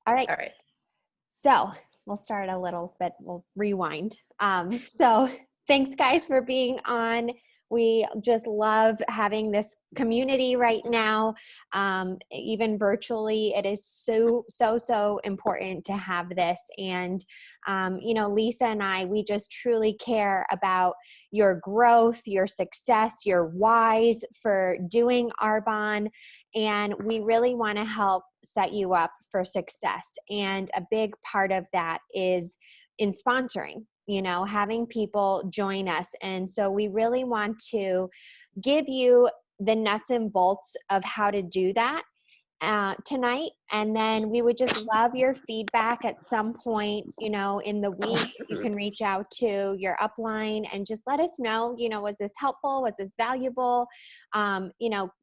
All right. All right. So we'll start a little bit, we'll rewind. So thanks guys for being on. We just love having this community right now. Even virtually, it is so important to have this. And, Lisa and I, we just truly care about your growth, your success, your whys for doing Arbonne. And we really want to help set you up for success. And a big part of that is in sponsoring, having people join us. And so we really want to give you the nuts and bolts of how to do that tonight. And then we would just love your feedback at some point, in the week. You can reach out to your upline and just let us know, was this helpful? Was this valuable?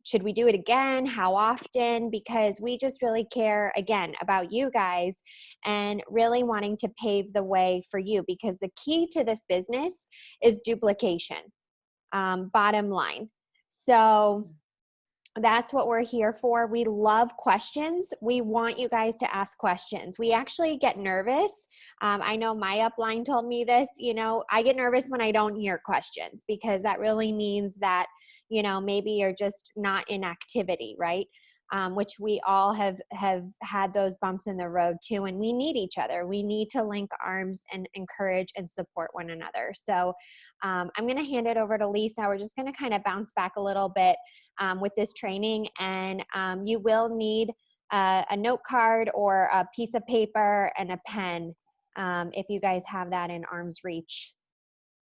Should we do it again? How often? Because we just really care, again, about you guys and really wanting to pave the way for you, because the key to this business is duplication, bottom line. So that's what we're here for. We love questions. We want you guys to ask questions. We actually get nervous. I know my upline told me this, I get nervous when I don't hear questions, because that really means that, maybe you're just not in activity, right? Which we all have had those bumps in the road too. And we need each other. We need to link arms and encourage and support one another. So I'm going to hand it over to Lisa. We're just going to kind of bounce back a little bit with this training. And you will need a note card or a piece of paper and a pen if you guys have that in arm's reach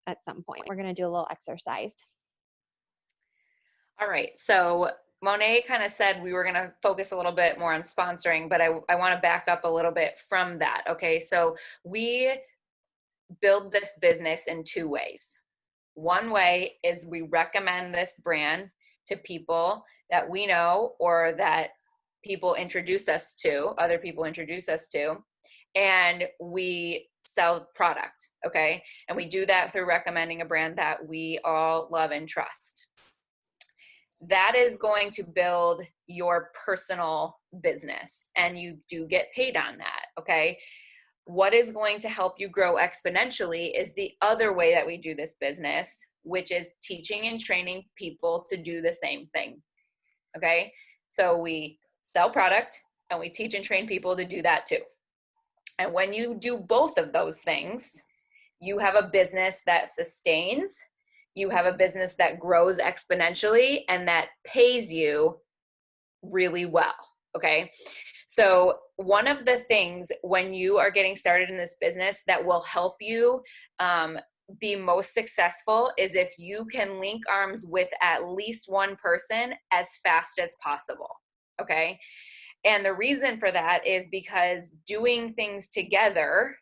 at some point. We're going to do a little exercise. All right. So Monet kind of said we were going to focus a little bit more on sponsoring, but I want to back up a little bit from that. Okay. So we build this business in two ways. One way is we recommend this brand to people that we know or that people introduce us to, other people introduce us to, and we sell product, okay? And we do that through recommending a brand that we all love and trust. That is going to build your personal business, and you do get paid on that, okay? What is going to help you grow exponentially is the other way that we do this business, which is teaching and training people to do the same thing, okay? So we sell product and we teach and train people to do that too. And when you do both of those things, you have a business that sustains, you have a business that grows exponentially, and that pays you really well, okay? So one of the things when you are getting started in this business that will help you be most successful is if you can link arms with at least one person as fast as possible, okay? And the reason for that is because doing things together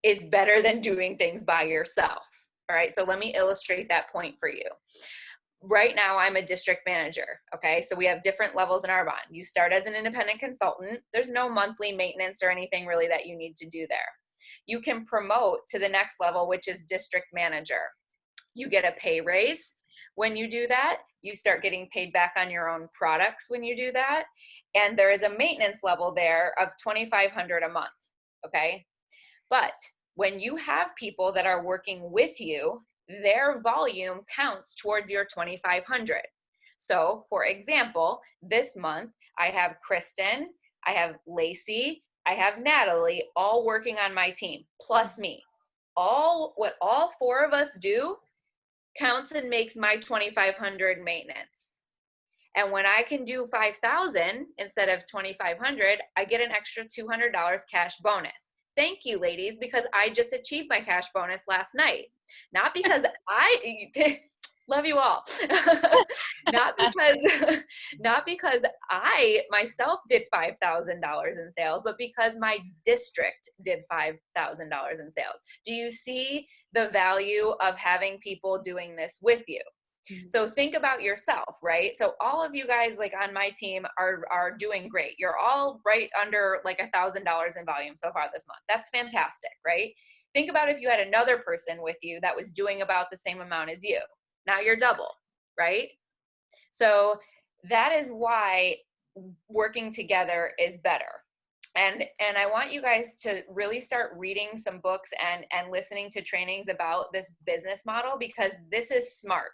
is better than doing things by yourself, all right? So let me illustrate that point for you. Right now, I'm a district manager, okay? So we have different levels in Arbonne. You start as an independent consultant. There's no monthly maintenance or anything really that you need to do there. You can promote to the next level, which is district manager. You get a pay raise when you do that. You start getting paid back on your own products when you do that. And there is a maintenance level there of $2,500 a month, okay? But when you have people that are working with you, their volume counts towards your 2,500. So for example, this month I have Kristen, I have Lacey, I have Natalie all working on my team, plus me. What all four of us do counts and makes my 2,500 maintenance. And when I can do 5,000 instead of 2,500, I get an extra $200 cash bonus. Thank you, ladies, because I just achieved my cash bonus last night. Not because I love you all. not because I myself did $5,000 in sales, but because my district did $5,000 in sales. Do you see the value of having people doing this with you? So think about yourself, right? So all of you guys like on my team are doing great. You're all right under like $1,000 in volume so far this month. That's fantastic, right? Think about if you had another person with you that was doing about the same amount as you. Now you're double, right? So that is why working together is better. And I want you guys to really start reading some books and listening to trainings about this business model, because this is smart.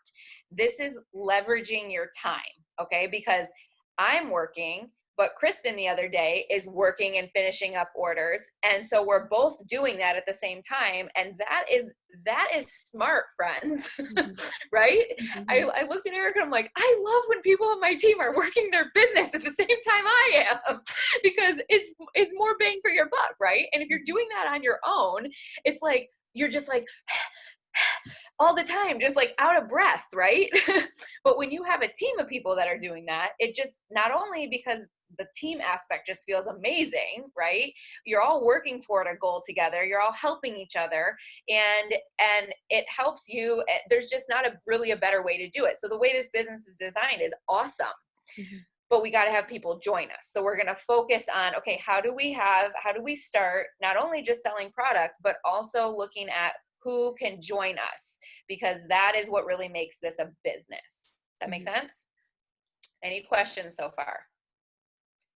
This is leveraging your time, okay? Because I'm working, but Kristen the other day is working and finishing up orders, and so we're both doing that at the same time, and that is smart, friends. Mhm. Right? Mhm. I looked at Erica and I'm like, I love when people on my team are working their business at the same time I am, because it's more bang for your buck, right? And if you're doing that on your own, it's like you're just like all the time, just like out of breath, right? But when you have a team of people that are doing that, it just, not only because the team aspect just feels amazing, right? You're all working toward a goal together, you're all helping each other, and it helps you. There's just not a really a better way to do it. So the way this business is designed is awesome, Mhm. but we got to have people join us. So we're going to focus on, okay, how do we start not only just selling product, but also looking at who can join us, because that is what really makes this a business. Does that make Mhm. sense? Any questions so far?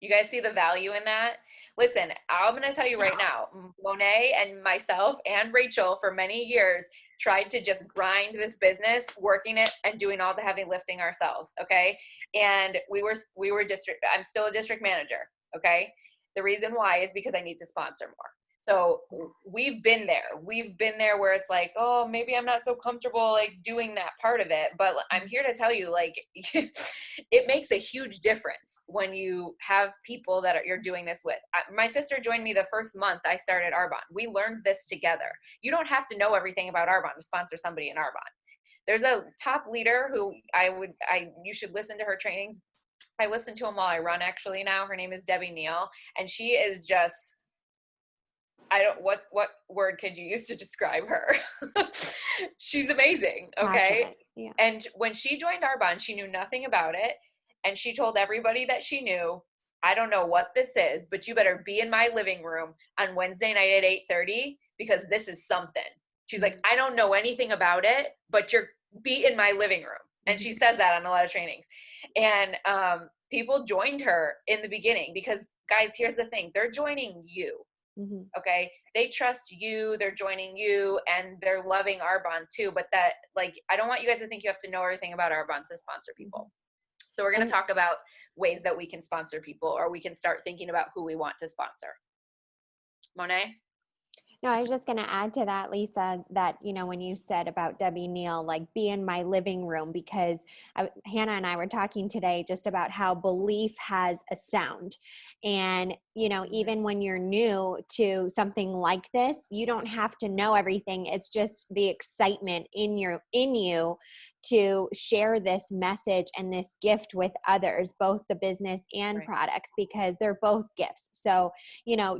You guys see the value in that? Listen, I'm going to tell you right now, Monet and myself and Rachel for many years tried to just grind this business, working it and doing all the heavy lifting ourselves, okay? And I'm still a district manager, okay? The reason why is because I need to sponsor more. So we've been there. We've been there where it's like, oh, maybe I'm not so comfortable like doing that part of it. But I'm here to tell you, like, it makes a huge difference when you have people that you're doing this with. My sister joined me the first month I started Arbonne. We learned this together. You don't have to know everything about Arbonne to sponsor somebody in Arbonne. There's a top leader who you should listen to her trainings. I listen to them while I run actually now. Her name is Debbie Neal, and she is just, I don't, what word could you use to describe her? She's amazing, okay? Passionate. Yeah. And when she joined Arbonne, she knew nothing about it, and she told everybody that she knew, I don't know what this is, but you better be in my living room on Wednesday night at 8:30, because this is something. She's like, Mhm. I don't know anything about it, but you're be in my living room. And she Mhm. says that on a lot of trainings. And people joined her in the beginning because, guys, here's the thing, they're joining you. Mhm. Okay, they trust you, they're joining you, and they're loving Arbonne too. But that, like, I don't want you guys to think you have to know everything about Arbonne to sponsor Mhm. people. So we're going to And talk about ways that we can sponsor people, or we can start thinking about who we want to sponsor. Monet? no, I was just going to add to that, Lisa, that, when you said about Debbie Neal, like be in my living room, because Hannah and I were talking today just about how belief has a sound. And, even when you're new to something like this, you don't have to know everything. It's just the excitement in you to share this message and this gift with others, both the business and Right. products, because they're both gifts. So,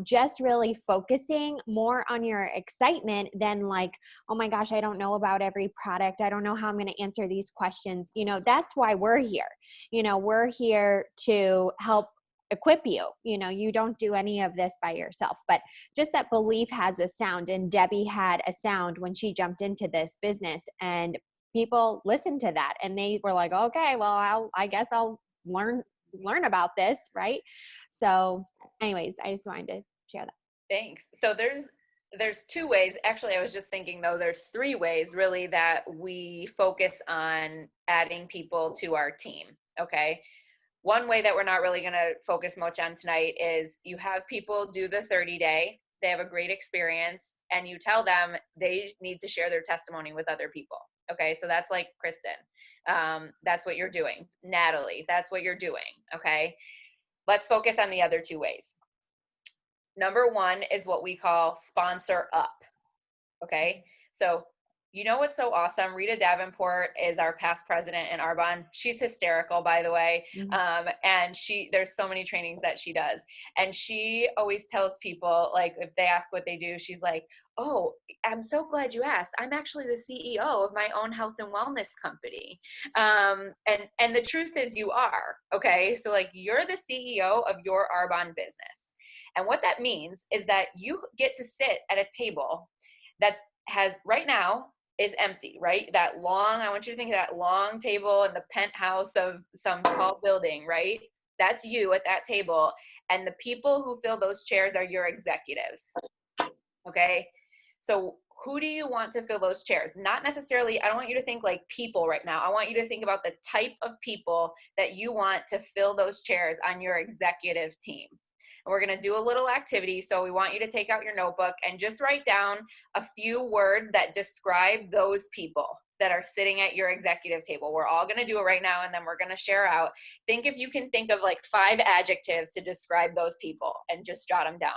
just really focusing more on your excitement than like, oh my gosh, I don't know about every product. I don't know how I'm going to answer these questions. That's why we're here. We're here to help equip you. You don't do any of this by yourself, but just that belief has a sound. And Debbie had a sound when she jumped into this business, and people listened to that and they were like, okay, well, I guess I'll learn about this, right? So anyways, I just wanted to share that. Thanks. So there's two ways. Actually, I was just thinking though, there's three ways really that we focus on adding people to our team. Okay. One way that we're not really going to focus much on tonight is you have people do the 30-day, they have a great experience, and you tell them they need to share their testimony with other people. Okay, so that's like Kristen. That's what you're doing. Natalie, that's what you're doing. Okay, let's focus on the other two ways. Number one is what we call sponsor up. Okay. So, you know what's so awesome? Rita Davenport is our past president in Arbonne. She's hysterical, by the way. Mhm. And there's so many trainings that she does. And she always tells people, like, if they ask what they do, she's like, oh, I'm so glad you asked. I'm actually the CEO of my own health and wellness company. And the truth is you are, okay? So like you're the CEO of your Arbonne business. And what that means is that you get to sit at a table that has right now is empty, right? That long, I want you to think of that long table in the penthouse of some tall building, right? That's you at that table. And the people who fill those chairs are your executives. Okay. So who do you want to fill those chairs? Not necessarily, I don't want you to think like people right now. I want you to think about the type of people that you want to fill those chairs on your executive team. And we're going to do a little activity. So we want you to take out your notebook and just write down a few words that describe those people that are sitting at your executive table. We're all going to do it right now, and then we're going to share out. Think if you can think of like 5 adjectives to describe those people, and just jot them down.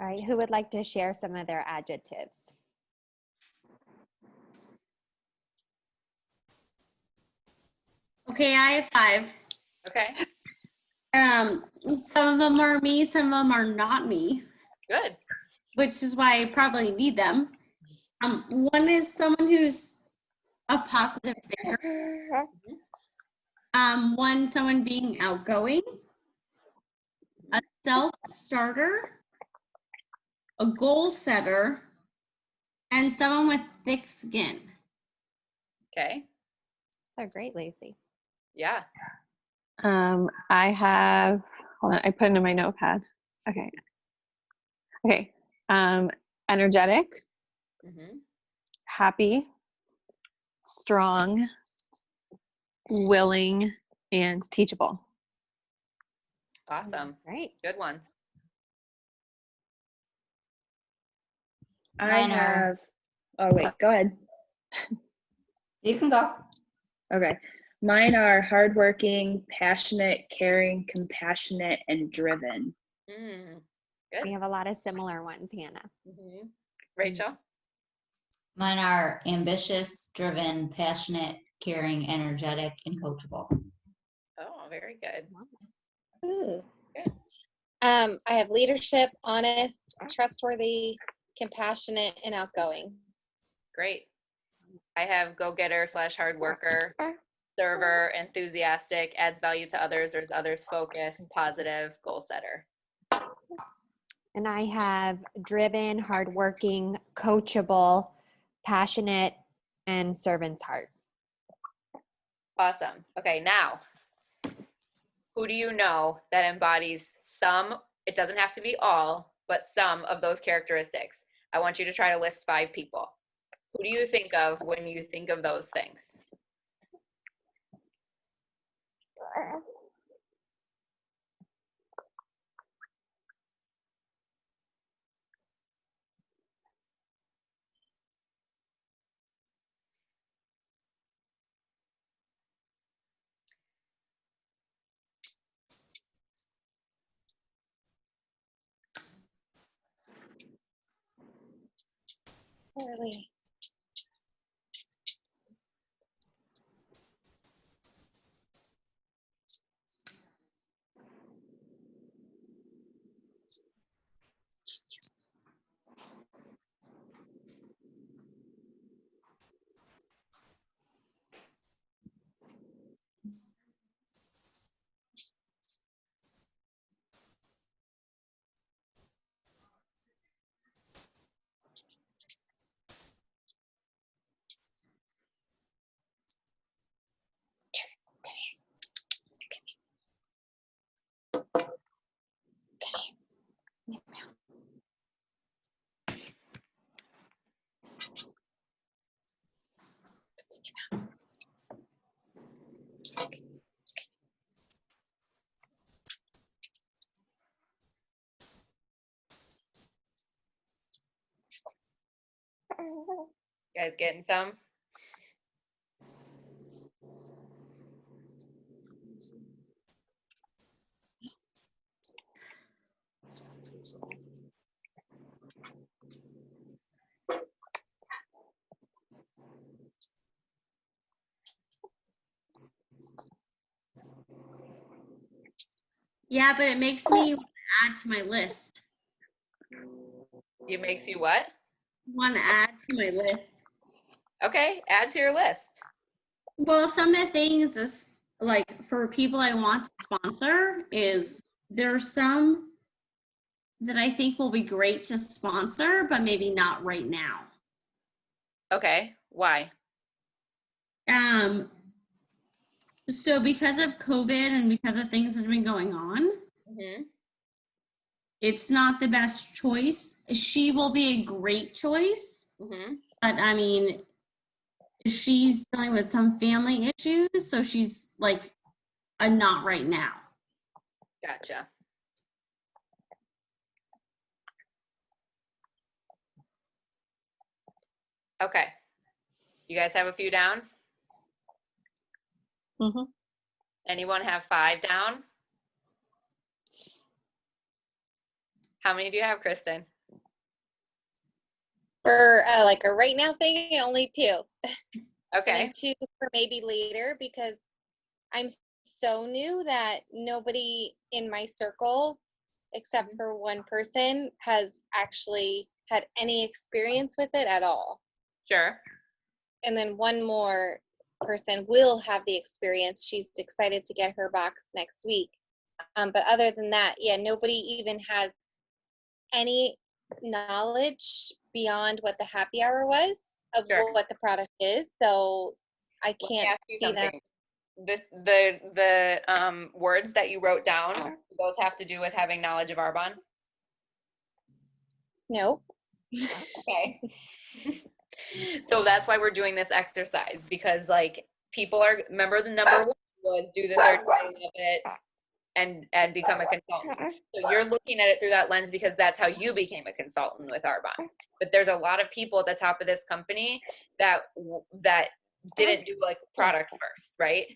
All right, who would like to share some of their adjectives? Okay, I have 5. Okay, Some of them are me, some of them are not me, good. which is why I probably need them. One is someone who's a positive thinker. Someone being outgoing, a self-starter, a goal setter, and someone with thick skin. Okay, So great, Lacey. yeah. I have, hold on, I put it in my notepad. Okay. Okay. Energetic, happy, strong, willing, and teachable. Awesome. Great. Good one. I have, oh wait, go ahead. You can go. Okay. Mine are hardworking, passionate, caring, compassionate, and driven. Good. We have a lot of similar ones, Hannah. Rachel? Mine are ambitious, driven, passionate, caring, energetic, and coachable. Oh, very good. Ooh. Good. I have leadership, honest, trustworthy, compassionate, and outgoing. Great. I have go-getter / hard worker, server, enthusiastic, adds value to others, or is others focused, positive, goal setter. And I have driven, hardworking, coachable, passionate, and servant's heart. Awesome. Okay, now, who do you know that embodies some, it doesn't have to be all, but some of those characteristics? I want you to try to list 5 people. Who do you think of when you think of those things? Really? You guys getting some? Yeah, but it makes me want to add to my list. It makes you what? Want to add to my list. Okay, add to your list. Well, some of the things is like for people I want to sponsor is there's some that I think will be great to sponsor, but maybe not right now. Okay, why? So because of COVID and because of things that have been going on, Mm-hmm. it's not the best choice. She will be a great choice, Mm-hmm. but I mean, she's dealing with some family issues, so she's like a not right now. Gotcha. Okay. You guys have a few down? Mm-hmm. Anyone have 5 down? How many do you have, Kristen? For like a right now thing, only 2. And Okay. then 2 for maybe later, because I'm so new that nobody in my circle, except for one person, has actually had any experience with it at all. Sure. And then one more person will have the experience. She's excited to get her box next week. But other than that, yeah, nobody even has any knowledge beyond what the happy hour was of Sure. what the product is. So I Let me can't ask you see that. something. The words that you wrote down, do those have to do with having knowledge of Arbonne? No. Okay. So that's why we're doing this exercise, because like people are, remember the number 1 was do the 30 day of it and become a consultant. So you're looking at it through that lens because that's how you became a consultant with Arbonne. But there's a lot of people at the top of this company that didn't do like products first, right?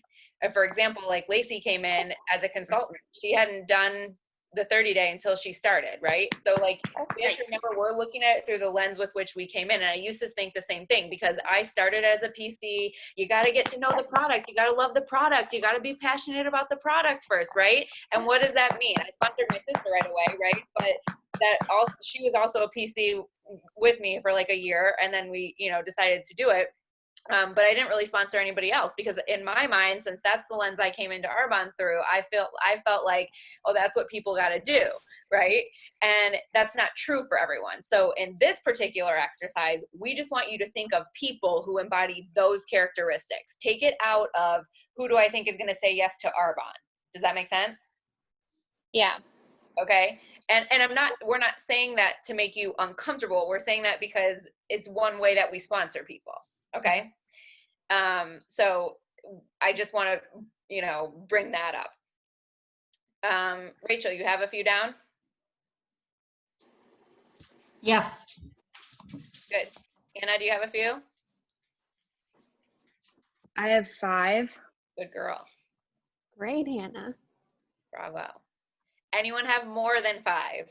And for example, like Lacey came in as a consultant. She hadn't done the 30 day until she started, right? So like we have to remember we're looking at it through the lens with which we came in. And I used to think the same thing because I started as a PC. You got to get to know the product. You got to love the product. You got to be passionate about the product first, right? And what does that mean? I sponsored my sister right away, right? But that also, she was also a PC with me for like a year, and then we, decided to do it. But I didn't really sponsor anybody else because in my mind, since that's the lens I came into Arbonne through, I felt like, oh, that's what people got to do, right? And that's not true for everyone. So in this particular exercise, we just want you to think of people who embody those characteristics. Take it out of who do I think is going to say yes to Arbonne. Does that make sense? Yeah. Okay. And we're not saying that to make you uncomfortable. We're saying that because it's one way that we sponsor people. Okay. So I just want to, bring that up. Rachel, you have a few down? Yes. Good. Anna, do you have a few? I have 5. Good girl. Great, Hannah. Bravo. Anyone have more than 5?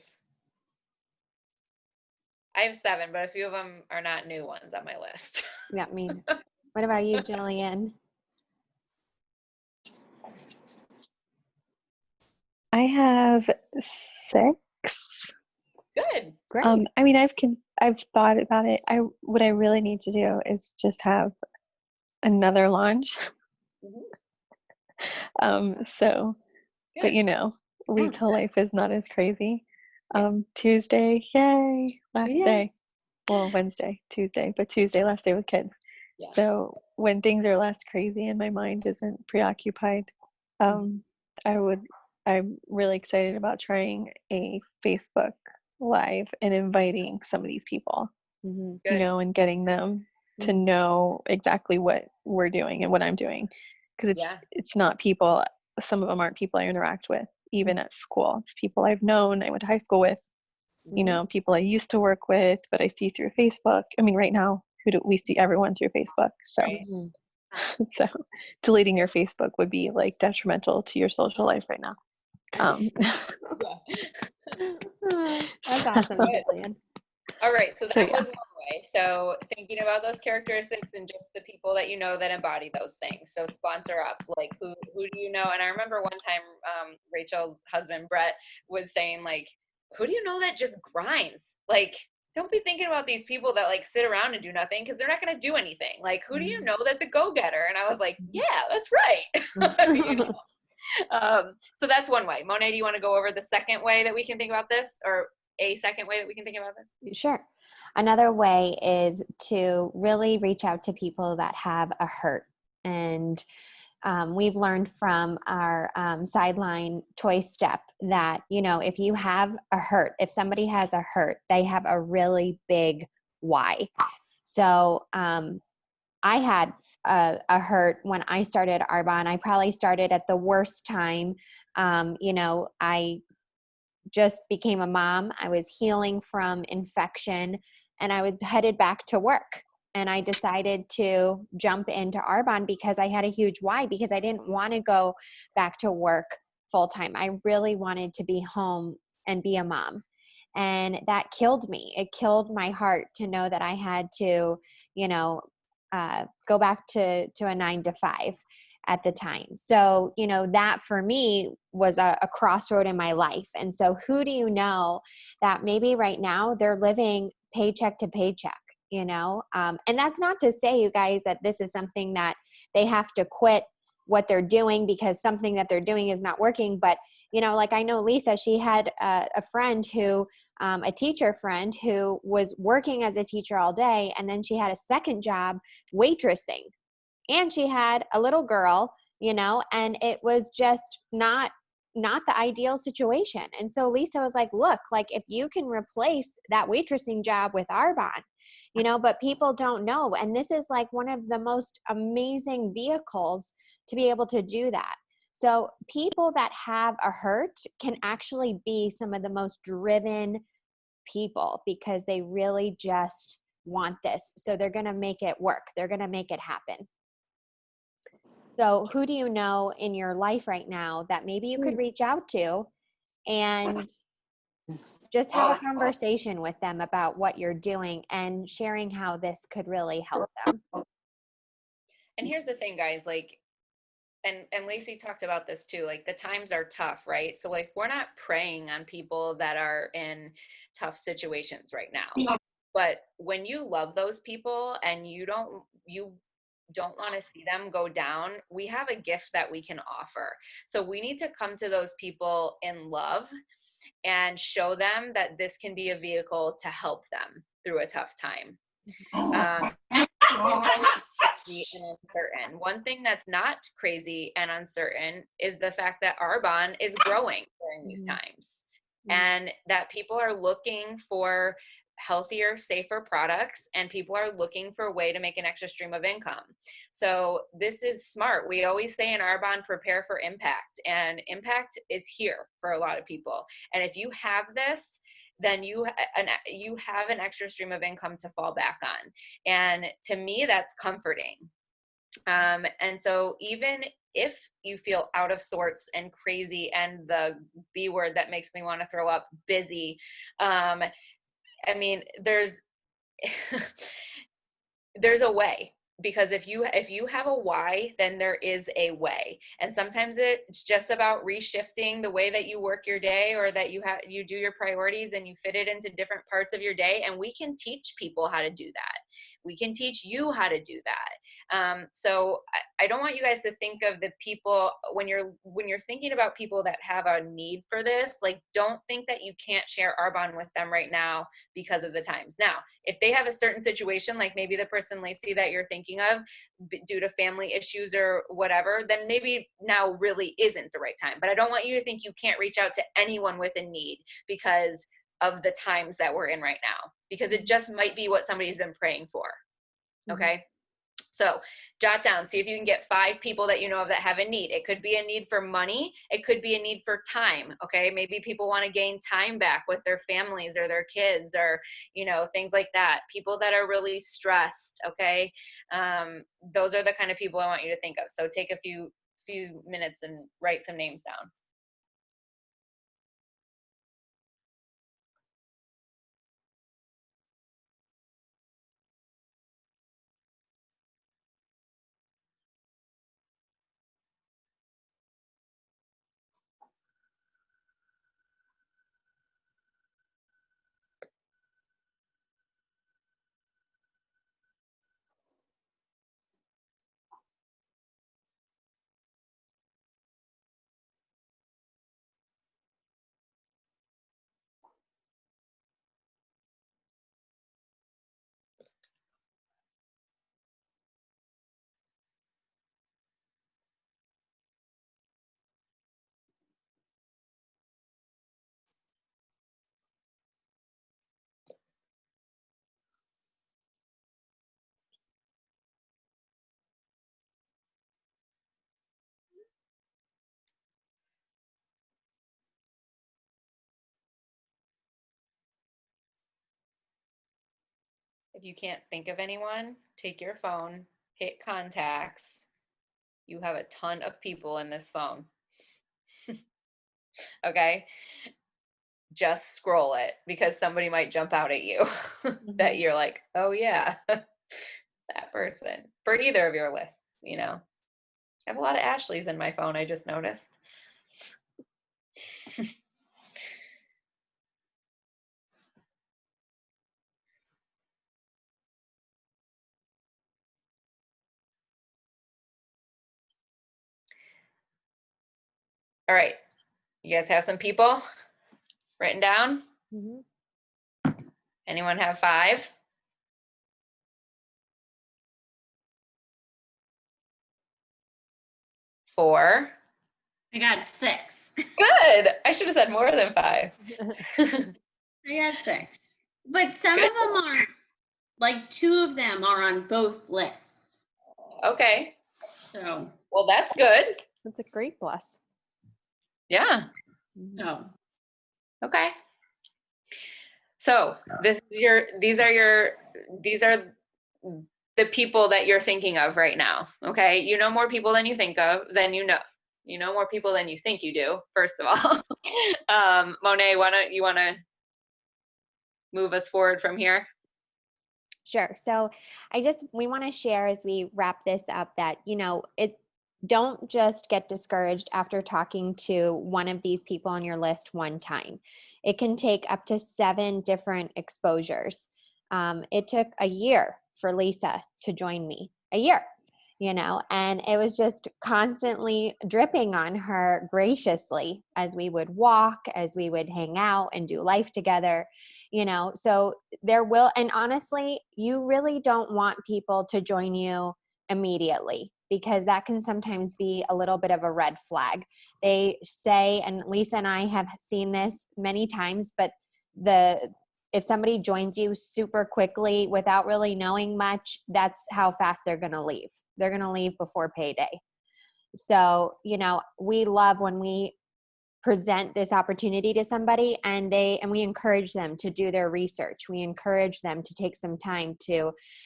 I have 7, but a few of them are not new ones on my list. Yeah, me. What about you, Jillian? I have 6. Good. Great. I mean, I've thought about it. What I really need to do is just have another launch. So, but Good. retail life is not as crazy. Tuesday, yay, last Yeah. day. Well, Wednesday, Tuesday, but Tuesday, last day with kids. Yeah. So when things are less crazy and my mind isn't preoccupied, I'm really excited about trying a Facebook Live and inviting some of these people, Mhm. Good. and getting them to know exactly what we're doing and what I'm doing. Because it's not people, some of them aren't people I interact with, even at school. It's people I've known, I went to high school with, you know, people I used to work with, but I see through Facebook. I mean, right now, we see everyone through Facebook. So, Right. Mhm. so deleting your Facebook would be like detrimental to your social life right now. That's awesome, Jillian. All right, so So, that yeah. was one way. So thinking about those characteristics and just the people that you know that embody those things. So sponsor up, like who do you know? And I remember one time Rachel's husband Brett was saying like, who do you know that just grinds? Like, don't be thinking about these people that like sit around and do nothing because they're not going to do anything. Like, who do you know that's a go-getter? And I was like, yeah, that's right. You know? So that's one way. Monet, do you want to go over the second way that we can think about this, or a second way that we can think about this? Sure. Another way is to really reach out to people that have a hurt. And we've learned from our sideline toy step that, you know, if you have a hurt, if somebody has a hurt, they have a really big why. So I had a hurt when I started Arbonne. I probably started at the worst time. You know, I just became a mom. I was healing from infection and I was headed back to work. And I decided to jump into Arbonne because I had a huge why, because I didn't want to go back to work full time. I really wanted to be home and be a mom. And that killed me. It killed my heart to know that I had to, you know, go back to a 9 to 5 at the time. So, you know, that for me was a crossroad in my life. And so who do you know that maybe right now they're living paycheck to paycheck, you know? And that's not to say, you guys, that this is something that they have to quit what they're doing because something that they're doing is not working. But, you know, like I know Lisa, she had a friend who, a teacher friend who was working as a teacher all day. And then she had a second job waitressing. And she had a little girl, you know, and it was just not the ideal situation. And so Lisa was like, look, like if you can replace that waitressing job with Arbonne, you know, but people don't know. And this is like one of the most amazing vehicles to be able to do that. So people that have a hurt can actually be some of the most driven people because they really just want this. So they're going to make it work. They're going to make it happen. So who do you know in your life right now that maybe you could reach out to and just have a conversation with them about what you're doing and sharing how this could really help them? And here's the thing, guys, like, and Lacey talked about this too, like the times are tough, right? So like, we're not preying on people that are in tough situations right now. But when you love those people and you don't want to see them go down, we have a gift that we can offer. So we need to come to those people in love and show them that this can be a vehicle to help them through a tough time. And uncertain. One thing that's not crazy and uncertain is the fact that Arbonne is growing during these times, and that people are looking for healthier, safer products, and people are looking for a way to make an extra stream of income. So this is smart. We always say in Arbonne, prepare for impact, and impact is here for a lot of people. And if you have this, then you have an extra stream of income to fall back on. And to me, that's comforting. And so even if you feel out of sorts and crazy, and the B word that makes me want to throw up, busy, I mean, there's a way. Because if you have a why, then there is a way. And sometimes it's just about reshifting the way that you work your day, or that you do your priorities and you fit it into different parts of your day. And we can teach people how to do that. We can teach you how to do that. So I don't want you guys to think of the people when you're thinking about people that have a need for this, like, don't think that you can't share Arbonne with them right now because of the times. Now, if they have a certain situation, like maybe the person, Lacey, that you're thinking of due to family issues or whatever, then maybe now really isn't the right time. But I don't want you to think you can't reach out to anyone with a need because of the times that we're in right now, because it just might be what somebody's been praying for. Okay. So jot down, see if you can get 5 people that you know of that have a need. It could be a need for money. It could be a need for time. Okay. Maybe people want to gain time back with their families or their kids or, you know, things like that. People that are really stressed. Okay. Those are the kind of people I want you to think of. So take a few minutes and write some names down. If you can't think of anyone, take your phone, hit contacts. You have a ton of people in this phone. Okay. Just scroll it because somebody might jump out at you that you're like, oh yeah, that person for either of your lists, you know. I have a lot of Ashleys in my phone, I just noticed. All right. You guys have some people written down? Anyone have 5? 4? I got 6. Good. I should have said more than 5. I got 6. But some Good. of them aren't, like 2 of them are on both lists. Okay. So, Well, that's good. That's a great bless. Yeah. so Okay. So these are the people that you're thinking of right now. Okay. You know more people than you think of, than you know. You know more people than you think you do, first of all. Monet, you want to move us forward from here? Sure. So we want to share as we wrap this up that, you know, don't just get discouraged after talking to one of these people on your list one time. It can take up to 7 different exposures. It took a year for Lisa to join me, a year, you know, and it was just constantly dripping on her graciously as we would walk, as we would hang out and do life together, you know. So and honestly, you really don't want people to join you immediately, because that can sometimes be a little bit of a red flag. They say, and Lisa and I have seen this many times, but if somebody joins you super quickly without really knowing much, that's how fast they're going to leave. They're going to leave before payday. So, you know, we love when we present this opportunity to somebody and we encourage them to do their research. We encourage them to take some time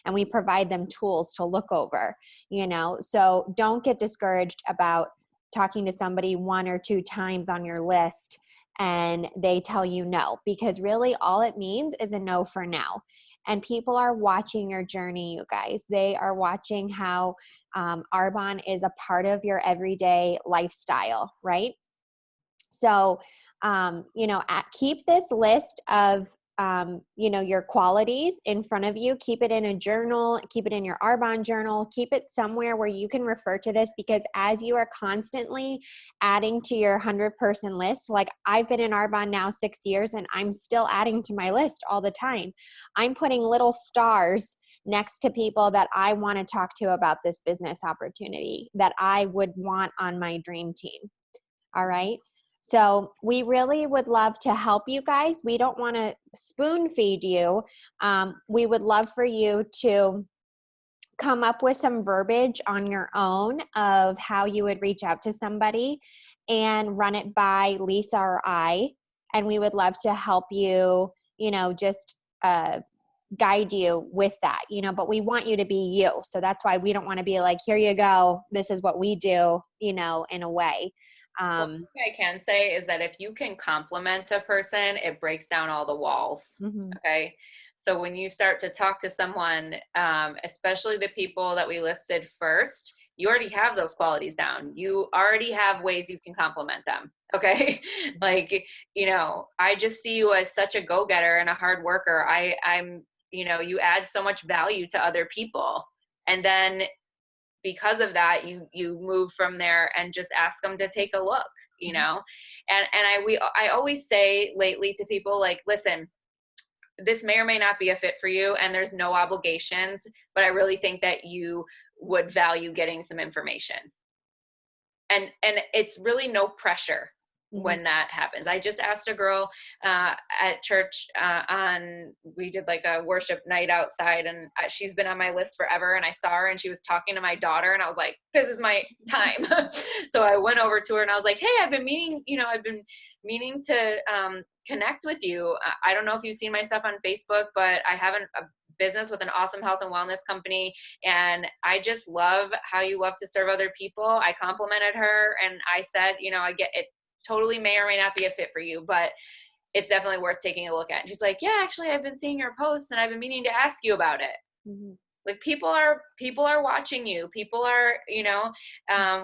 and we provide them tools to look over, you know. So don't get discouraged about talking to somebody 1 or 2 times on your list and they tell you no, because really all it means is a no for now. And people are watching your journey, you guys. They are watching how Arbonne is a part of your everyday lifestyle, right? So, you know, keep this list of, you know, your qualities in front of you. Keep it in a journal, keep it in your Arbonne journal, keep it somewhere where you can refer to this, because as you are constantly adding to your 100-person list, like I've been in Arbonne now 6 years and I'm still adding to my list all the time. I'm putting little stars next to people that I want to talk to about this business opportunity that I would want on my dream team. All right. So we really would love to help you guys. We don't want to spoon feed you. We would love for you to come up with some verbiage on your own of how you would reach out to somebody and run it by Lisa or I. And we would love to help you, just guide you with that, but we want you to be you. So that's why we don't want to be like, here you go, this is what we do, in a way. One thing I can say is that if you can compliment a person, it breaks down all the walls. Mhm. Okay. So when you start to talk to someone, especially the people that we listed first, you already have those qualities down. You already have ways you can compliment them. Okay. Like, I just see you as such a go-getter and a hard worker. I'm, you add so much value to other people. And then because of that, you move from there and just ask them to take a look, and I always say lately to people, like, listen, this may or may not be a fit for you and there's no obligations, but I really think that you would value getting some information. And it's really no pressure when that happens. I just asked a girl at church we did like a worship night outside, and she's been on my list forever, and I saw her and she was talking to my daughter, and I was like, this is my time. So I went over to her and I was like, hey, I've been meaning to connect with you. I don't know if you've seen my stuff on Facebook, but I have a business with an awesome health and wellness company, and I just love how you love to serve other people. I complimented her and I said, I get it, totally may or may not be a fit for you, but it's definitely worth taking a look at. And she's like, yeah, actually, I've been seeing your posts and I've been meaning to ask you about it. Mm-hmm. Like, people are watching you. People are,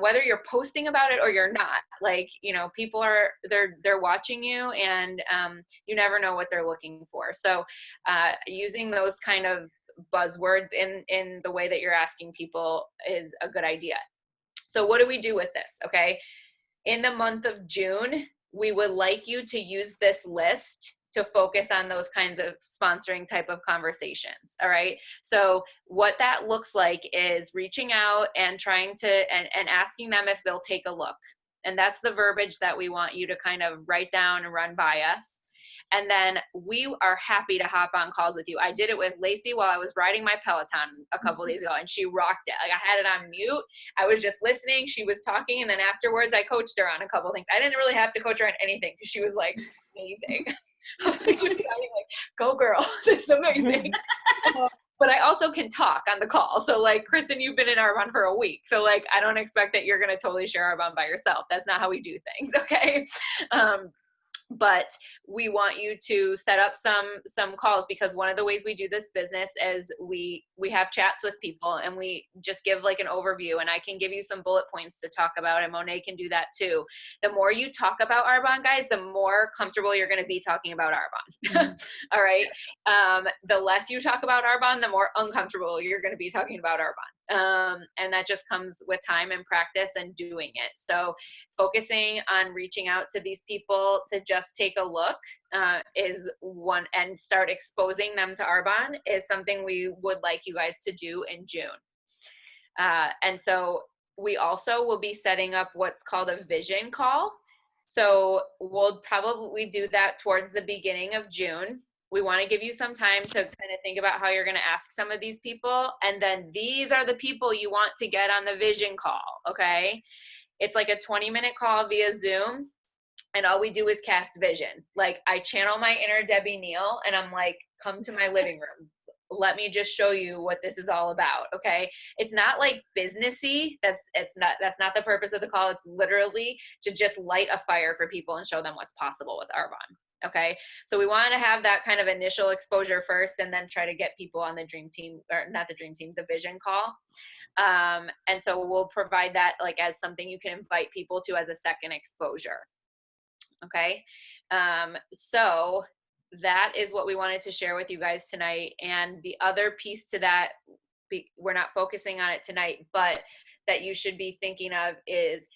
whether you're posting about it or you're not, like, people are, they're watching you, and you never know what they're looking for. So using those kind of buzzwords in the way that you're asking people is a good idea. So what do we do with this? Okay. In the month of June, we would like you to use this list to focus on those kinds of sponsoring type of conversations. All right. So what that looks like is reaching out and trying to, and asking them if they'll take a look. And that's the verbiage that we want you to kind of write down and run by us. And then we are happy to hop on calls with you. I did it with Lacey while I was riding my Peloton a couple days ago, and she rocked it. Like, I had it on mute. I was just listening. She was talking. And then afterwards I coached her on a couple things. I didn't really have to coach her on anything because she was like amazing. I was like, go girl, this is amazing. But I also can talk on the call. So like, Kristen, you've been in Arbonne for a week. So like, I don't expect that you're going to totally share Arbonne by yourself. That's not how we do things. Okay. But we want you to set up some calls, because one of the ways we do this business is we have chats with people, and we just give like an overview, and I can give you some bullet points to talk about, and Monet can do that too. The more you talk about Arbonne, guys, the more comfortable you're going to be talking about Arbonne. Mm-hmm. All right. The less you talk about Arbonne, the more uncomfortable you're going to be talking about Arbonne. And that just comes with time and practice and doing it. So focusing on reaching out to these people to just take a look is one, and start exposing them to Arbonne is something we would like you guys to do in June. And so we also will be setting up what's called a vision call. So we'll probably do that towards the beginning of June. We want to give you some time to kind of think about how you're going to ask some of these people. And then these are the people you want to get on the vision call. Okay. It's like a 20-minute call via Zoom. And all we do is cast vision. Like, I channel my inner Debbie Neal, and I'm like, come to my living room. Let me just show you what this is all about. Okay. It's not like businessy. That's not the purpose of the call. It's literally to just light a fire for people and show them what's possible with Arbonne. Okay. So we want to have that kind of initial exposure first, and then try to get people on the dream team, or not the dream team, the vision call. And so we'll provide that like as something you can invite people to as a second exposure. Okay. So that is what we wanted to share with you guys tonight. And the other piece to that, we're not focusing on it tonight, but that you should be thinking of is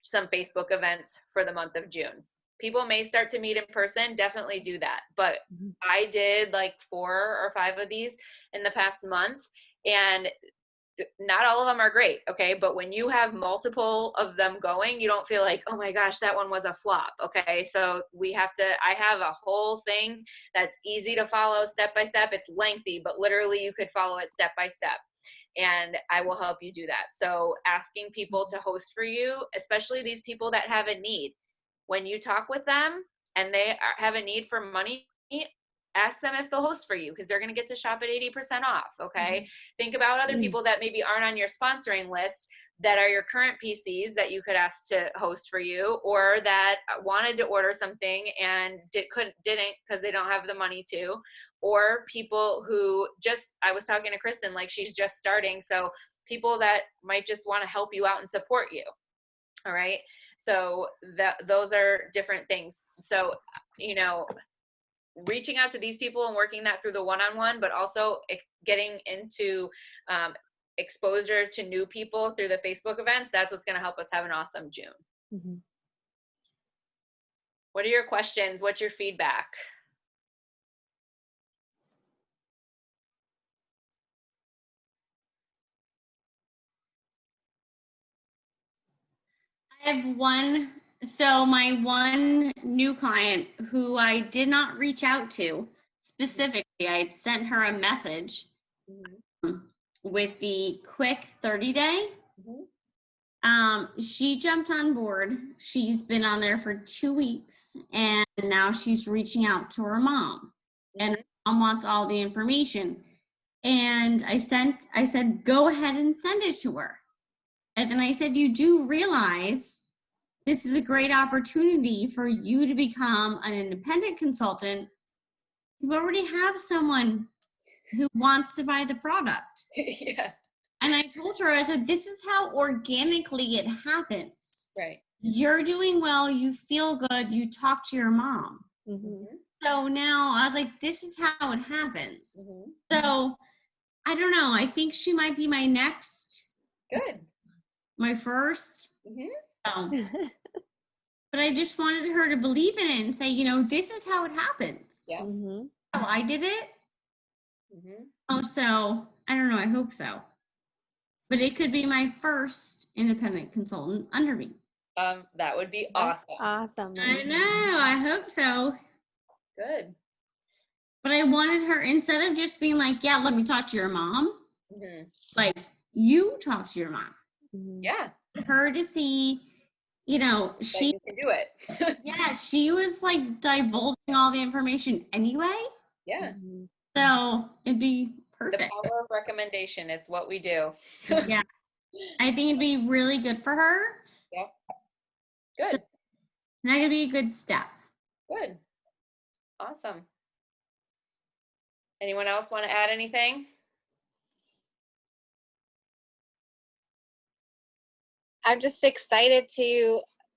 some Facebook events for the month of June. People may start to meet in person, definitely do that. But I did like 4 or 5 of these in the past month, and not all of them are great. Okay. But when you have multiple of them going, you don't feel like, oh my gosh, that one was a flop. Okay. So I have a whole thing that's easy to follow step by step. It's lengthy, but literally you could follow it step by step. and I will help you do that. So asking people to host for you, especially these people that have a need, when you talk with them and they have a need for money, ask them if they'll host for you, because they're going to get to shop at 80% off. Okay. Think about other people that maybe aren't on your sponsoring list that are your current PCs that you could ask to host for you, or that wanted to order something and didn't because they don't have the money to, or people who just, I was talking to Kristen, like she's just starting. So people that might just want to help you out and support you. All right. So those are different things. So, you know, reaching out to these people and working that through the one-on-one, but also getting into exposure to new people through the Facebook events. That's what's going to help us have an awesome June. Mhm. What are your questions? What's your feedback? I have one. So my one new client who I did not reach out to specifically, I sent her a message with the quick 30-day. She jumped on board. She's been on there for 2 weeks, and now she's reaching out to her mom, and her mom wants all the information. And I said, go ahead and send it to her. And then I said, you do realize this is a great opportunity for you to become an independent consultant. You already have someone who wants to buy the product. Yeah. And I told her, I said, this is how organically it happens. Right. You're doing well, you feel good, you talk to your mom. Mhm. So now I was like, this is how it happens. So I don't know. I think she might be my next, Good. my first. Mm-hmm. But I just wanted her to believe in it and say, you know, this is how it happens. Yeah. Mhm. How I did it. Mm-hmm. Oh, so I don't know. I hope so. But it could be my first independent consultant under me. That would be That's awesome. awesome. I know. I hope so. Good. But I wanted her, instead of just being like, yeah, let me talk to your mom, Mm-hmm. like, you talk to your mom. Mhm. Yeah. Her to see, you know, That she, you can do it. yeah, she was like divulging all the information anyway. Yeah. Mhm. So it'd be The perfect. power of recommendation. It's what we do. Yeah. I think it'd be really good for her. Yeah. Good. So- And that could be a good step. Good. Awesome. Anyone else want to add anything? I'm just excited to,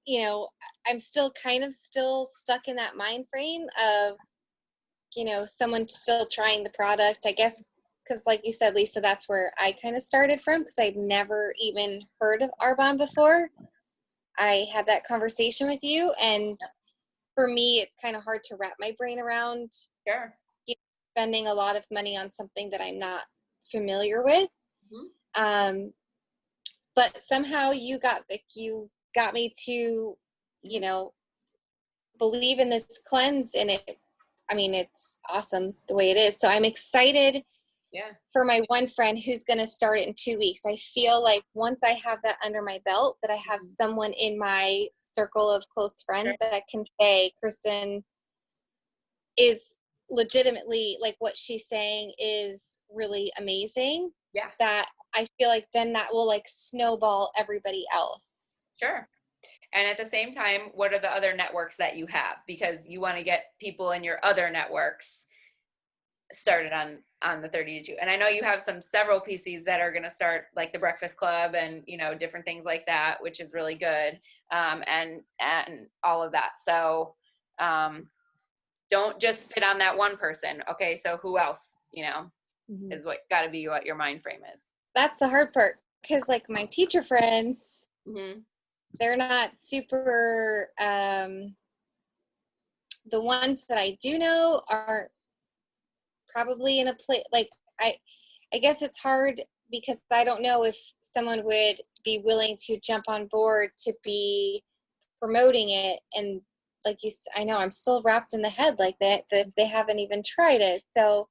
you know, I'm still kind of still stuck in that mind frame of, you know, someone still trying the product, I guess, because like you said, Lisa, that's where I kind of started from, because I'd never even heard of Arbonne before. I had that conversation with you, and for me, it's kind of hard to wrap my brain around Sure. spending a lot of money on something that I'm not familiar with. But somehow you got me to, you know, believe in this cleanse, and it's awesome the way it is. So I'm excited for my one friend who's going to start it in 2 weeks. I feel like once I have that under my belt, that I have someone in my circle of close friends that can say, Kristen is legitimately, like, what she's saying is really amazing. Yeah. That I feel like then that will like snowball everybody else. Sure. And at the same time, what are the other networks that you have? Because you want to get people in your other networks started on the 30 to 2. And I know you have several PCs that are going to start, like the Breakfast Club and, you know, different things like that, which is really good. And all of that. So don't just sit on that one person. Okay. So who else, you know, is what got to be what your mind frame is. That's the hard part, because like my teacher friends, Mm-hmm. they're not super, the ones that I do know are probably in a place, like, I guess it's hard because I don't know if someone would be willing to jump on board to be promoting it. And like I know I'm still wrapped in the head like that they haven't even tried it. So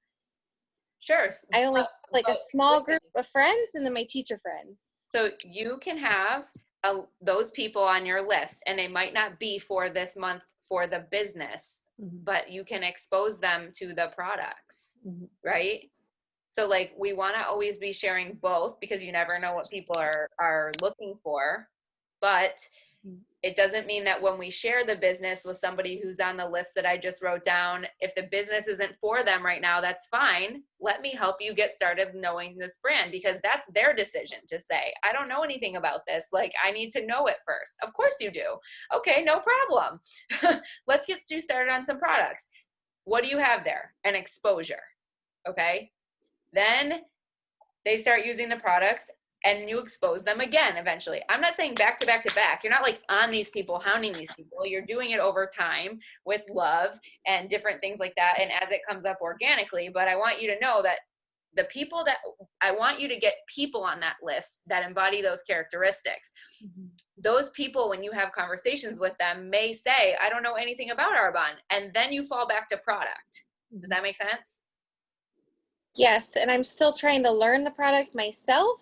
Sure. I only like a Well, small listen. group of friends and then my teacher friends. So you can have those people on your list, and they might not be for this month for the business, but you can expose them to the products, right? So like we want to always be sharing both because you never know what people are looking for, but it doesn't mean that when we share the business with somebody who's on the list that I just wrote down, if the business isn't for them right now, that's fine. Let me help you get started knowing this brand, because that's their decision to say, I don't know anything about this. Like, I need to know it first. Of course you do. Okay, no problem. Let's get you started on some products. What do you have there? An exposure. Okay. Then they start using the products and you expose them again eventually. I'm not saying back to back to back. You're not like on these people, hounding these people. You're doing it over time with love and different things like that, and as it comes up organically. But I want you to know that the people that I want you to get people on that list that embody those characteristics. Those people, when you have conversations with them, may say, I don't know anything about Arbonne. And then you fall back to product. Does that make sense? Yes, and I'm still trying to learn the product myself.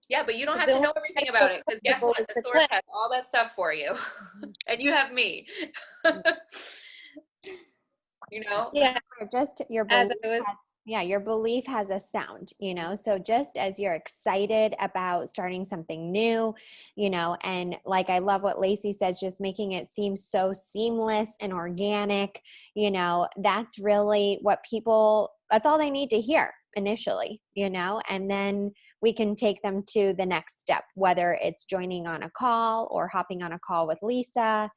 Yeah, but you don't have The to only know everything thing I about feel it, because guess comfortable what? is The the source clip. has all that stuff for you. And you have me. You know? Yeah, Just your as belief I was your belief has a sound, so just as you're excited about starting something new, and like I love what Lacey says, just making it seem so seamless and organic, that's really what that's all they need to hear initially, and then we can take them to the next step, whether it's joining on a call or hopping on a call with Lisa.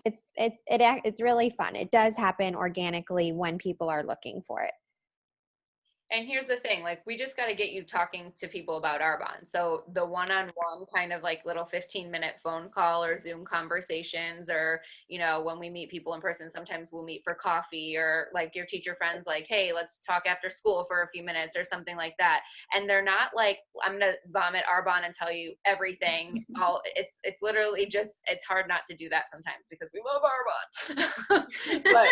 It's really fun. It does happen organically when people are looking for it. And here's the thing, like, we just got to get you talking to people about Arbonne. So the one-on-one kind of like little 15-minute phone call or Zoom conversations, or, when we meet people in person, sometimes we'll meet for coffee, or like your teacher friends, like, hey, let's talk after school for a few minutes or something like that. And they're not like, I'm going to vomit Arbonne and tell you everything. It's literally just, it's hard not to do that sometimes because we love Arbonne. But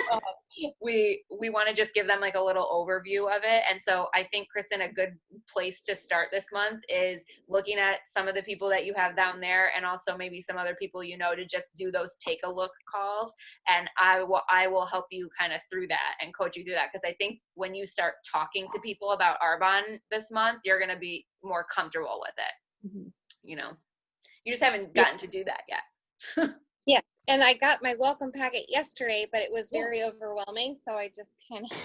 we want to just give them like a little overview of it. And so I think, Kristen, a good place to start this month is looking at some of the people that you have down there, and also maybe some other people, to just do those take a look calls. And I will help you kind of through that and coach you through that. Because I think when you start talking to people about Arbonne this month, you're going to be more comfortable with it. You just haven't gotten to do that yet. Yeah, and I got my welcome packet yesterday, but it was very overwhelming, so I just kind of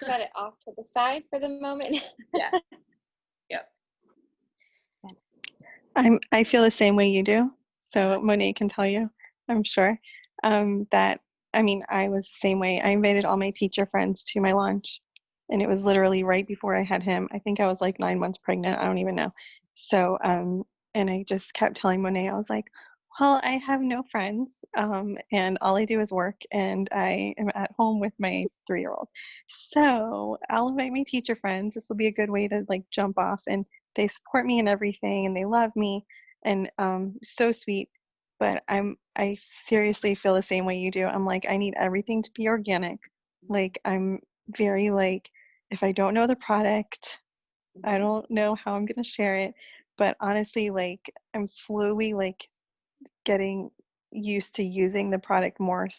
set it off to the side for the moment. Yeah. Yep. I feel the same way you do. So Monet can tell you, I'm sure, that, I was the same way. I invited all my teacher friends to my launch, and it was literally right before I had him. I think I was like 9 months pregnant. I don't even know. So, and I just kept telling Monet, I was like, well, I have no friends, and all I do is work, and I am at home with my 3-year-old. So I'll invite my teacher friends. This will be a good way to like jump off, and they support me and everything, and they love me, and so sweet. But I seriously feel the same way you do. I'm like, I need everything to be organic. Like, I'm very like, if I don't know the product, I don't know how I'm gonna share it. But honestly, like, I'm slowly like getting used to using the product more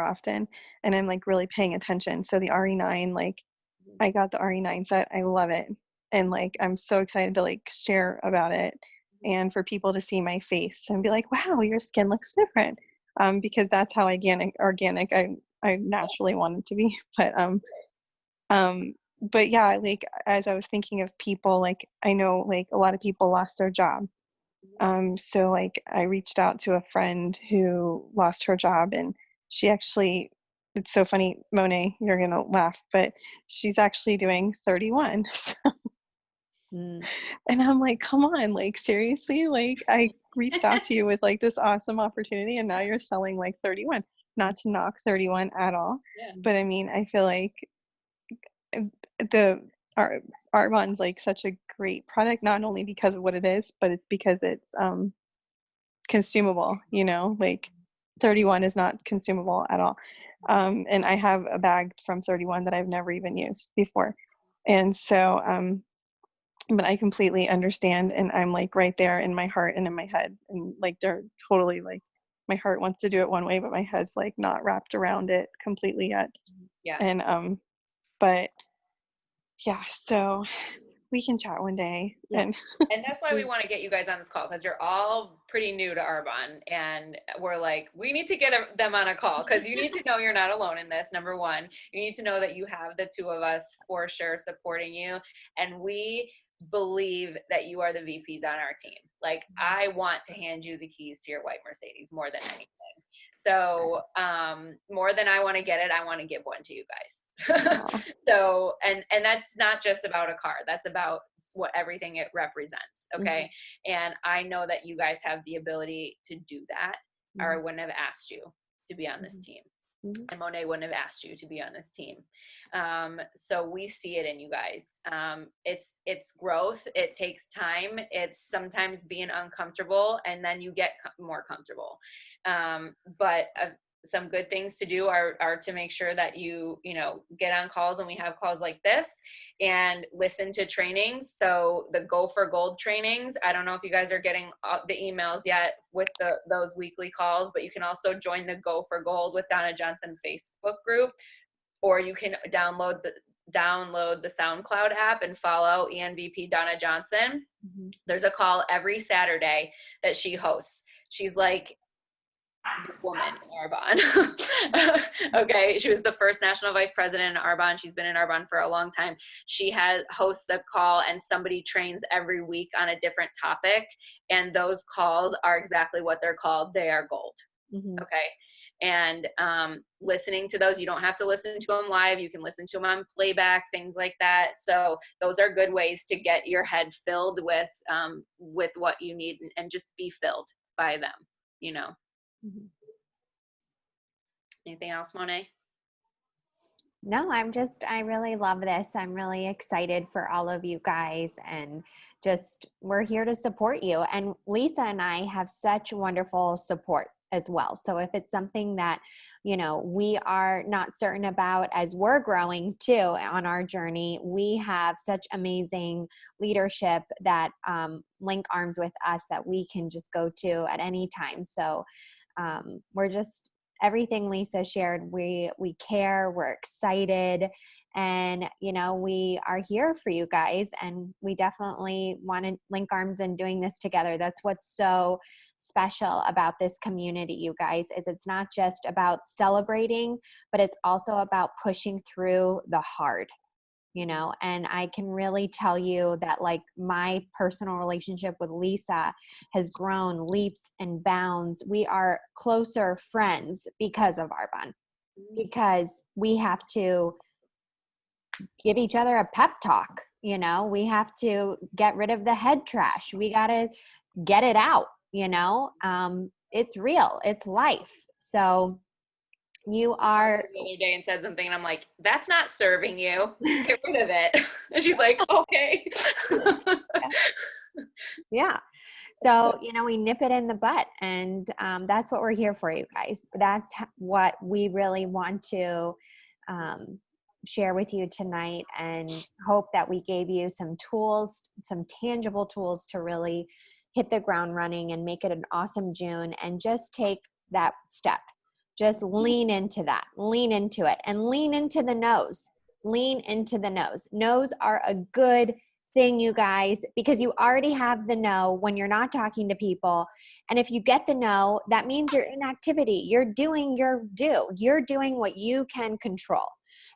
often, and I'm like really paying attention. So the RE9, like, I got the RE9 set. I love it, and like I'm so excited to like share about it, and for people to see my face and be like, wow, your skin looks different, because that's how organic I naturally want it to be. But yeah, like, as I was thinking of people, like, I know like a lot of people lost their job. So like I reached out to a friend who lost her job, and she actually, it's so funny, Monet, you're gonna laugh, but she's actually doing 31. And I'm like, come on, like, seriously, like, I reached out to you with like this awesome opportunity, and now you're selling like 31. Not to knock 31 at all, but I feel like the Arbonne's like such a great product, not only because of what it is, but it's because it's consumable, like 31 is not consumable at all. And I have a bag from 31 that I've never even used before. And so, but I completely understand, and I'm like right there in my heart and in my head, and like they're totally like, my heart wants to do it one way, but my head's like not wrapped around it completely yet. Yeah. And but yeah, so we can chat one day. Yeah. And that's why we want to get you guys on this call, because you're all pretty new to Arbonne, and we're like, we need to get them on a call, because you need to know you're not alone in this. Number one, you need to know that you have the two of us for sure supporting you, and we believe that you are the VPs on our team. Like, I want to hand you the keys to your white Mercedes more than anything. So more than I want to get it, I want to give one to you guys. So, and that's not just about a car. That's about what everything it represents. Okay. And I know that you guys have the ability to do that, or I wouldn't have asked you to be on this team. And Monet wouldn't have asked you to be on this team. So we see it in you guys. It's growth. It takes time. It's sometimes being uncomfortable, and then you get more comfortable. But some good things to do are to make sure that you get on calls, and we have calls like this, and listen to trainings. So the Go for Gold trainings, I don't know if you guys are getting the emails yet with those weekly calls, but you can also join the Go for Gold with Donna Johnson Facebook group, or you can download the SoundCloud app and follow ENVP Donna Johnson. There's a call every Saturday that she hosts. She's like the woman in Arbonne. Okay, she was the first national vice president in Arbonne. She's been in Arbonne for a long time. She hosts a call, and somebody trains every week on a different topic, and those calls are exactly what they're called. They are gold. Okay. And listening to those, you don't have to listen to them live. You can listen to them on playback, things like that. So those are good ways to get your head filled with what you need, and just be filled by them, Anything else, Monet? No, I really love this. I'm really excited for all of you guys, and we're here to support you. And Lisa and I have such wonderful support as well. So if it's something that, we are not certain about as we're growing too on our journey, we have such amazing leadership that link arms with us that we can just go to at any time. So everything Lisa shared, we care, we're excited, and we are here for you guys, and we definitely want to link arms in doing this together. That's what's so special about this community, you guys, is it's not just about celebrating, but it's also about pushing through the hard. And I can really tell you that, like, my personal relationship with Lisa has grown leaps and bounds. We are closer friends because of Arbonne, because we have to give each other a pep talk. We have to get rid of the head trash. We got to get it out. It's real, it's life. So you are the other day and said something, and I'm like, that's not serving you. Get rid of it. And she's like, okay. Yeah. So, we nip it in the butt, and that's what we're here for, you guys. That's what we really want to share with you tonight, and hope that we gave you some tools, some tangible tools to really hit the ground running and make it an awesome June, and just take that step. Just lean into that, lean into it, and lean into the no's. Lean into the no's. No's are a good thing, you guys, because you already have the no when you're not talking to people. And if you get the no, that means you're in activity. You're doing your due. You're doing what you can control.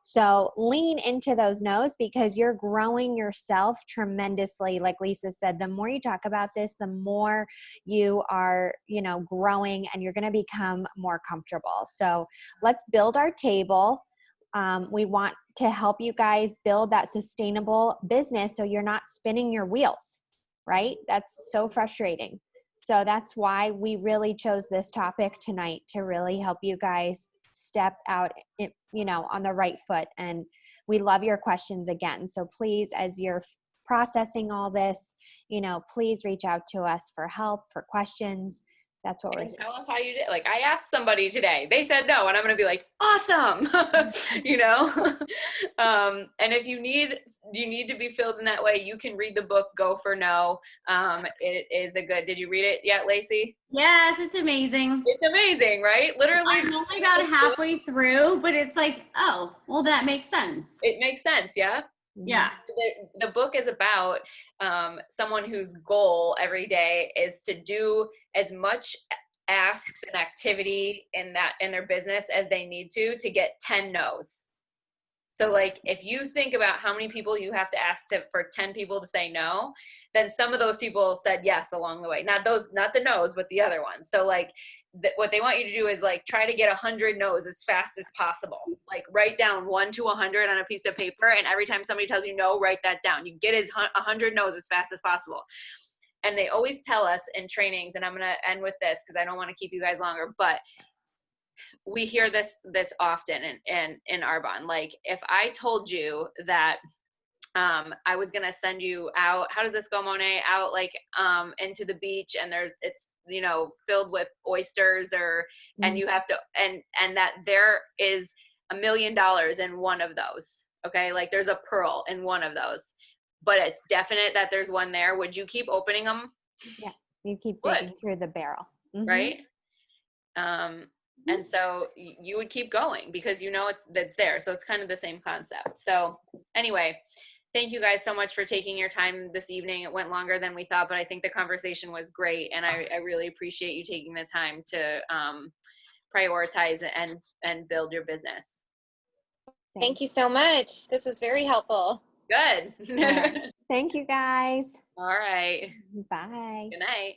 So lean into those no's, because you're growing yourself tremendously. Like Lisa said, the more you talk about this, the more you are, growing, and you're going to become more comfortable. So let's build our table. We want to help you guys build that sustainable business, so you're not spinning your wheels, right? That's so frustrating. So that's why we really chose this topic tonight, to really help you guys step out, on the right foot. And we love your questions again. So please, as you're processing all this, please reach out to us for help, for questions. That's what we're And here. tell us how you did. Like, I asked somebody today, they said no, and I'm going to be like, awesome. You know? And if you need to be filled in that way, you can read the book, Go for No. It is did you read it yet, Lacey? Yes, it's amazing. It's amazing, right? Literally. I'm only about halfway through, but it's like, oh, well, that makes sense. It makes sense. Yeah. Yeah. The book is about someone whose goal every day is to do as much asks and activity in their business as they need to get 10 no's. So like, if you think about how many people you have to ask for 10 people to say no, then some of those people said yes along the way. Not the no's, but the other ones. So like, what they want you to do is like, try to get 100 no's as fast as possible. Like, write down 1 to 100 on a piece of paper. And every time somebody tells you no, write that down. You get 100 no's as fast as possible. And they always tell us in trainings, and I'm going to end with this because I don't want to keep you guys longer, but we hear this often in Arbonne. Like, if I told you that I was gonna send you out, how does this go, Monet? Out like into the beach, and it's filled with oysters, and you have to and that there is $1 million in one of those. Okay, like there's a pearl in one of those, but it's definite that there's one there. Would you keep opening them? Yeah, you keep digging through the barrel. Mhm. Right? And so you would keep going because it's there. So it's kind of the same concept. So anyway, thank you guys so much for taking your time this evening. It went longer than we thought, but I think the conversation was great. And I really appreciate you taking the time to prioritize and build your business. Thank you so much. This was very helpful. Good. Yeah. Thank you guys. All right. Bye. Good night.